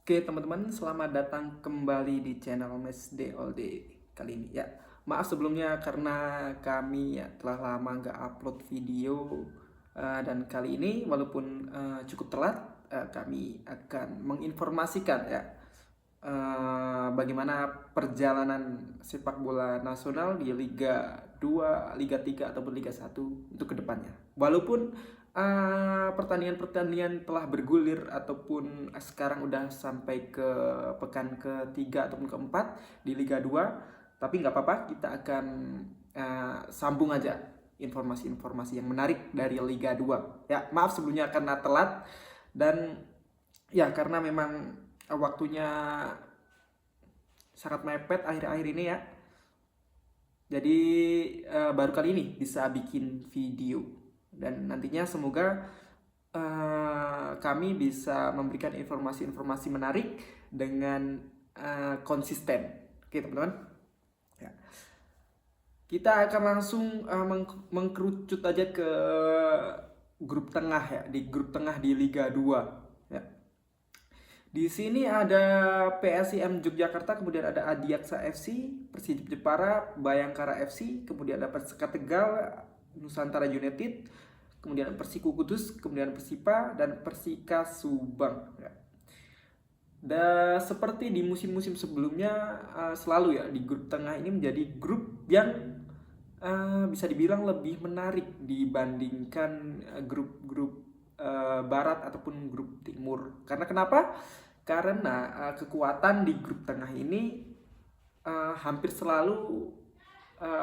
Oke teman-teman, selamat datang kembali di channel Mes Day All Day kali ini ya. Maaf sebelumnya karena kami ya telah lama nggak upload video, dan kali ini walaupun cukup telat, kami akan menginformasikan ya bagaimana perjalanan sepak bola nasional di Liga 2, Liga 3 ataupun Liga 1 untuk kedepannya. Walaupun pertandingan-pertandingan telah bergulir ataupun sekarang udah sampai ke pekan ketiga ataupun keempat di Liga 2, tapi nggak apa-apa, kita akan sambung aja informasi-informasi yang menarik dari Liga 2 ya. Maaf sebelumnya karena telat, dan ya karena memang waktunya sangat mepet akhir-akhir ini ya. Jadi baru kali ini bisa bikin video, dan nantinya semoga kami bisa memberikan informasi-informasi menarik dengan konsisten. Oke teman-teman ya. Kita akan langsung mengkerucut aja ke grup tengah ya, di grup tengah di Liga 2 ya. Di sini ada PSIM Yogyakarta, kemudian ada Adiaksa FC, Persijap Jepara, Bayangkara FC, kemudian ada Perseka Tegal, Nusantara United, kemudian Persiku Kudus, kemudian Persipa, dan Persika Subang. Dan seperti di musim-musim sebelumnya, selalu ya di grup tengah ini menjadi grup yang bisa dibilang lebih menarik dibandingkan grup-grup barat ataupun grup timur. Karena kenapa? Karena kekuatan di grup tengah ini hampir selalu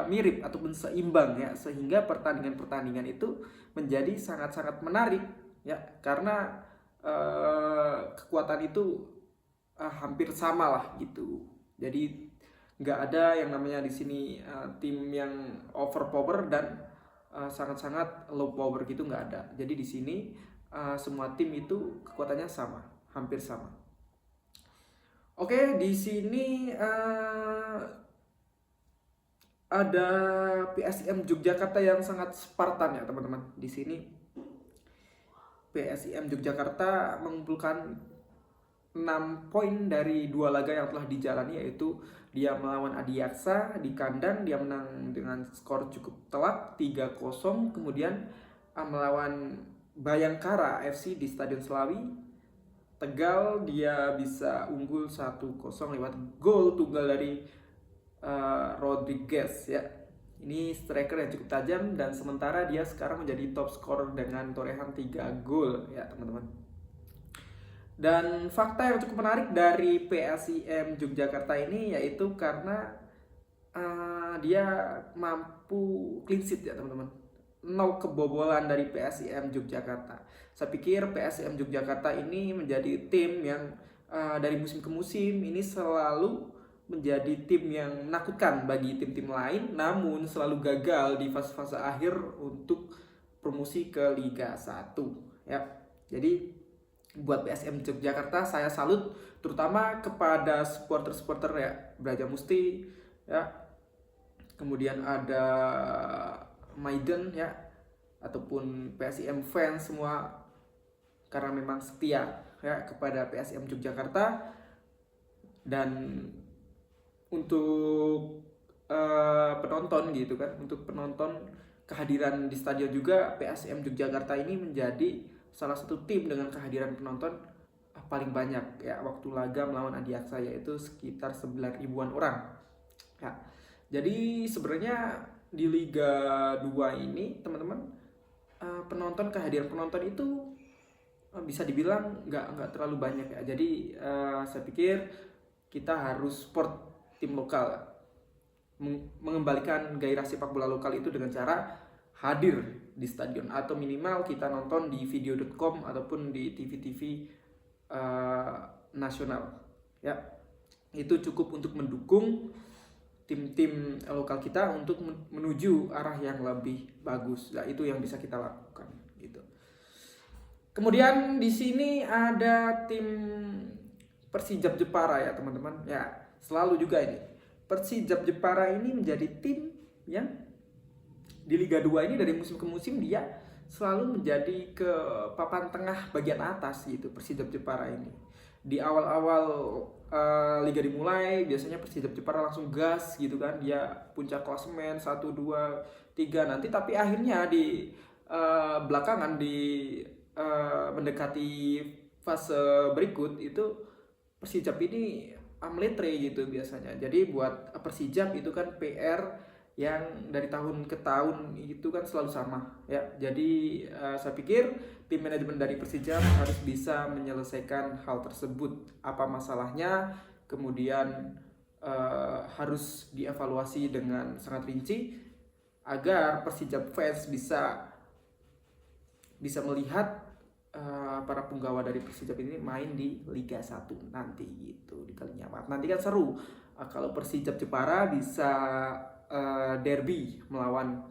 mirip ataupun seimbang ya, sehingga pertandingan-pertandingan itu menjadi sangat-sangat menarik ya, karena kekuatan itu hampir sama lah gitu. Jadi nggak ada yang namanya di sini tim yang overpower dan sangat-sangat low power gitu, nggak ada. Jadi di sini semua tim itu kekuatannya sama, hampir sama. Oke, di sini ada PSIM Yogyakarta yang sangat Spartan ya teman-teman. Di sini PSIM Yogyakarta mengumpulkan 6 poin dari 2 laga yang telah dijalani, yaitu dia melawan Adiaksa di kandang, dia menang dengan skor cukup telak 3-0, kemudian melawan Bayangkara FC di Stadion Selawi Tegal dia bisa unggul 1-0 lewat gol tunggal dari Rodriguez ya. Ini striker yang cukup tajam, dan sementara dia sekarang menjadi top scorer dengan torehan 3 gol ya teman-teman. Dan fakta yang cukup menarik dari PSIM Yogyakarta ini yaitu karena dia mampu clean sheet ya teman-teman. 0 kebobolan dari PSIM Yogyakarta. Saya pikir PSIM Yogyakarta ini menjadi tim yang dari musim ke musim ini selalu menjadi tim yang menakutkan bagi tim-tim lain, namun selalu gagal di fase-fase akhir untuk promosi ke Liga 1 ya. Jadi buat PSM Yogyakarta saya salut, terutama kepada supporter-supporter ya, Braja Musti ya, kemudian ada Maiden ya, ataupun PSIM fans semua, karena memang setia ya kepada PSM Yogyakarta. Dan untuk penonton gitu kan, untuk penonton kehadiran di stadion juga, PSM Yogyakarta ini menjadi salah satu tim dengan kehadiran penonton paling banyak ya waktu laga melawan Adiaksa, yaitu sekitar 9 ribuan orang ya. Jadi sebenarnya di Liga 2 ini teman-teman, kehadiran penonton itu bisa dibilang nggak terlalu banyak ya. Jadi saya pikir kita harus support tim lokal, mengembalikan gairah sepak bola lokal itu dengan cara hadir di stadion, atau minimal kita nonton di video.com ataupun di TV-TV nasional ya. Itu cukup untuk mendukung tim-tim lokal kita untuk menuju arah yang lebih bagus. Nah, itu yang bisa kita lakukan gitu. Kemudian di sini ada tim Persijap Jepara ya teman-teman. Ya, selalu juga ini Persijap Jepara ini menjadi tim yang di Liga 2 ini dari musim ke musim dia selalu menjadi ke papan tengah bagian atas gitu Persijap Jepara ini. Di awal-awal liga dimulai biasanya Persijap Jepara langsung gas gitu kan, dia puncak klasemen 1 2 3 nanti, tapi akhirnya di belakangan di mendekati fase berikut itu Persijap ini meletre gitu biasanya. Jadi buat Persijap itu kan PR yang dari tahun ke tahun itu kan selalu sama ya. Jadi saya pikir tim manajemen dari Persijap harus bisa menyelesaikan hal tersebut. Apa masalahnya? Kemudian harus dievaluasi dengan sangat rinci agar Persijap fans bisa melihat para punggawa dari Persijap ini main di Liga 1 nanti gitu di Kalinya Amat. Nanti kan seru kalau Persijap Jepara bisa derby melawan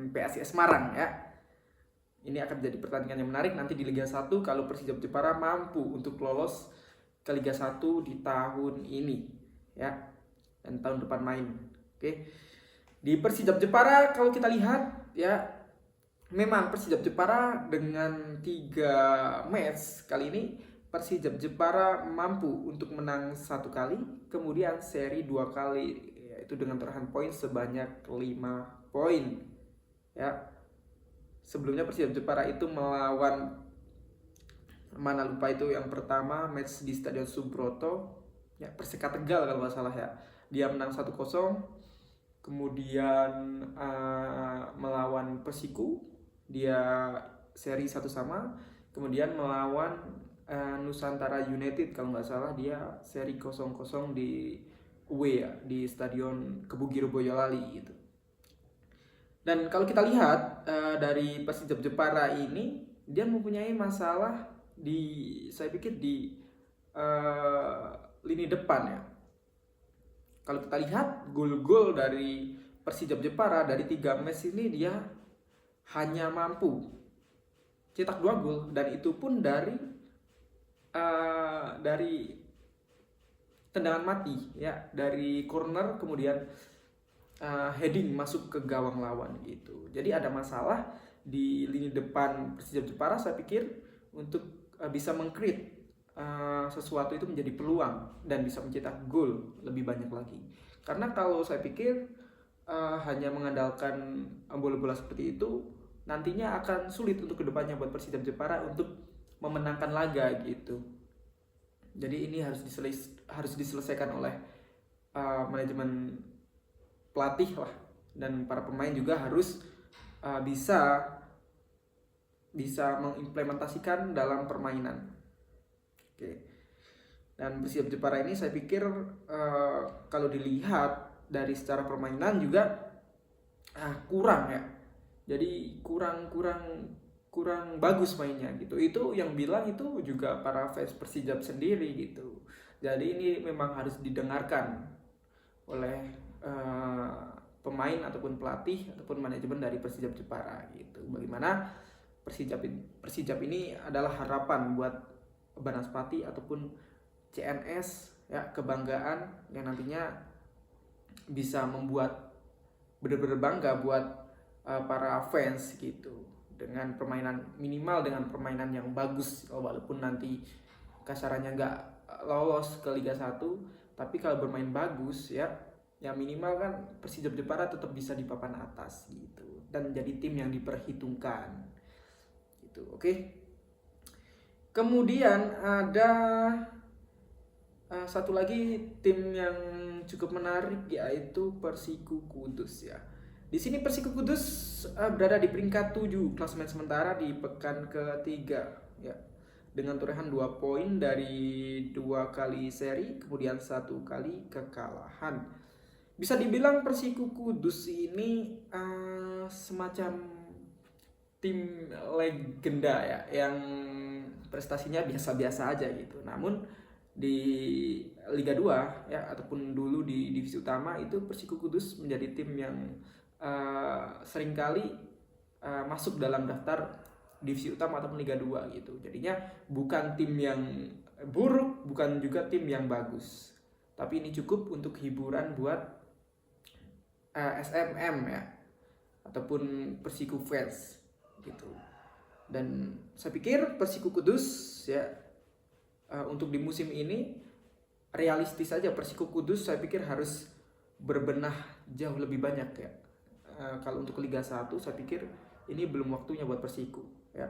PSIS Semarang ya. Ini akan menjadi pertandingan yang menarik nanti di Liga 1 kalau Persijap Jepara mampu untuk lolos ke Liga 1 di tahun ini ya, dan tahun depan main. Oke. Di Persijap Jepara kalau kita lihat ya, memang Persijap Jepara dengan 3 match kali ini Persijap Jepara mampu untuk menang 1 kali, kemudian seri 2 kali, yaitu dengan torehan poin sebanyak 5 poin. Ya. Sebelumnya Persijap Jepara itu melawan mana lupa itu yang pertama match di Stadion Subroto, ya Perseka Tegal kalau nggak salah ya. Dia menang 1-0. Kemudian melawan Persiku dia seri 1-1. Kemudian melawan Nusantara United kalau nggak salah dia seri 0-0 di away ya, di Stadion Kebugiro Boyolali gitu. Dan kalau kita lihat dari Persijap Jepara ini, dia mempunyai masalah saya pikir di lini depan ya. Kalau kita lihat gol-gol dari Persijap Jepara dari 3 match ini, dia hanya mampu cetak 2 gol, dan itu pun dari tendangan mati ya, dari corner kemudian heading masuk ke gawang lawan gitu. Jadi ada masalah di lini depan Persijap Jepara, saya pikir untuk bisa meng-create sesuatu itu menjadi peluang dan bisa mencetak gol lebih banyak lagi. Karena kalau saya pikir hanya mengandalkan bola-bola seperti itu nantinya akan sulit untuk kedepannya buat Persijap Jepara untuk memenangkan laga gitu. Jadi ini harus diselesaikan oleh manajemen pelatih lah, dan para pemain juga harus bisa mengimplementasikan dalam permainan. Oke. Dan Persijap Jepara ini saya pikir kalau dilihat dari secara permainan juga kurang ya. Jadi kurang bagus mainnya gitu. Itu yang bilang itu juga para fans Persijap sendiri gitu. Jadi ini memang harus didengarkan oleh pemain ataupun pelatih ataupun manajemen dari Persijap Jepara gitu. Bagaimana Persijap ini adalah harapan buat Banaspati ataupun CNS ya, kebanggaan yang nantinya bisa membuat benar-benar bangga buat para fans gitu, dengan minimal dengan permainan yang bagus, walaupun nanti kasarannya nggak lolos ke Liga 1, tapi kalau bermain bagus ya minimal kan Persijap Jepara tetap bisa di papan atas gitu, dan menjadi tim yang diperhitungkan gitu. Oke. Kemudian ada satu lagi tim yang cukup menarik, yaitu Persiku Kudus ya. Di sini Persiku Kudus berada di peringkat 7 klasemen sementara di pekan ketiga ya, dengan torehan 2 poin dari 2 kali seri, kemudian 1 kali kekalahan. Bisa dibilang Persiku Kudus ini semacam tim legenda ya, yang prestasinya biasa-biasa aja gitu. Namun di Liga 2 ya, ataupun dulu di divisi utama itu Persiku Kudus menjadi tim yang seringkali masuk dalam daftar divisi utama ataupun Liga 2 gitu. Jadinya bukan tim yang buruk, bukan juga tim yang bagus. Tapi ini cukup untuk hiburan buat SMM ya. ataupun Persiko fans gitu. Dan saya pikir Persiko Kudus ya untuk di musim ini realistis saja, Persiko Kudus saya pikir harus berbenah jauh lebih banyak ya. Kalau untuk Liga 1 saya pikir ini belum waktunya buat Persiko ya.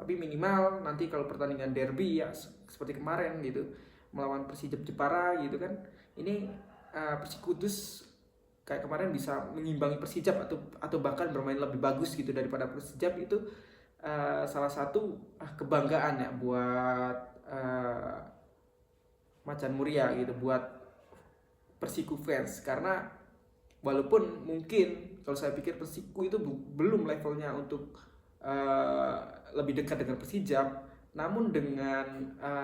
Tapi minimal nanti kalau pertandingan derby ya seperti kemarin gitu melawan Persijap Jepara gitu kan, ini Persiko Kudus kayak kemarin bisa mengimbangi Persijap atau bahkan bermain lebih bagus gitu daripada Persijap, itu salah satu kebanggaan ya buat Macan Muria gitu, buat Persiko fans. Karena walaupun mungkin kalau saya pikir Persiko itu belum levelnya untuk lebih dekat dengan Persijap, namun dengan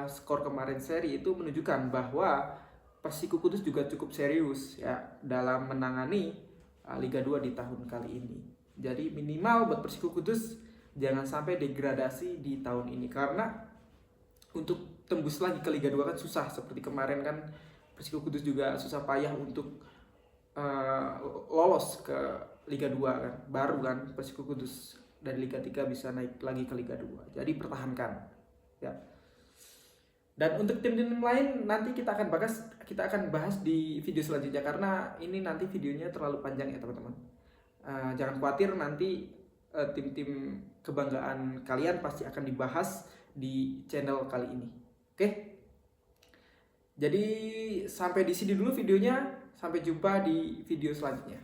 skor kemarin seri itu menunjukkan bahwa Persiko Kudus juga cukup serius ya dalam menangani Liga 2 di tahun kali ini. Jadi minimal buat Persiko Kudus jangan sampai degradasi di tahun ini, karena untuk tembus lagi ke Liga 2 kan susah. Seperti kemarin kan Persiko Kudus juga susah payah untuk lolos ke Liga 2 kan. Baru kan Persiko Kudus dari Liga 3 bisa naik lagi ke Liga 2. Jadi pertahankan ya. Dan untuk tim-tim lain nanti kita akan bahas di video selanjutnya, karena ini nanti videonya terlalu panjang ya teman-teman. Jangan khawatir, nanti tim-tim kebanggaan kalian pasti akan dibahas di channel kali ini. Oke? Jadi sampai di sini dulu videonya. Sampai jumpa di video selanjutnya.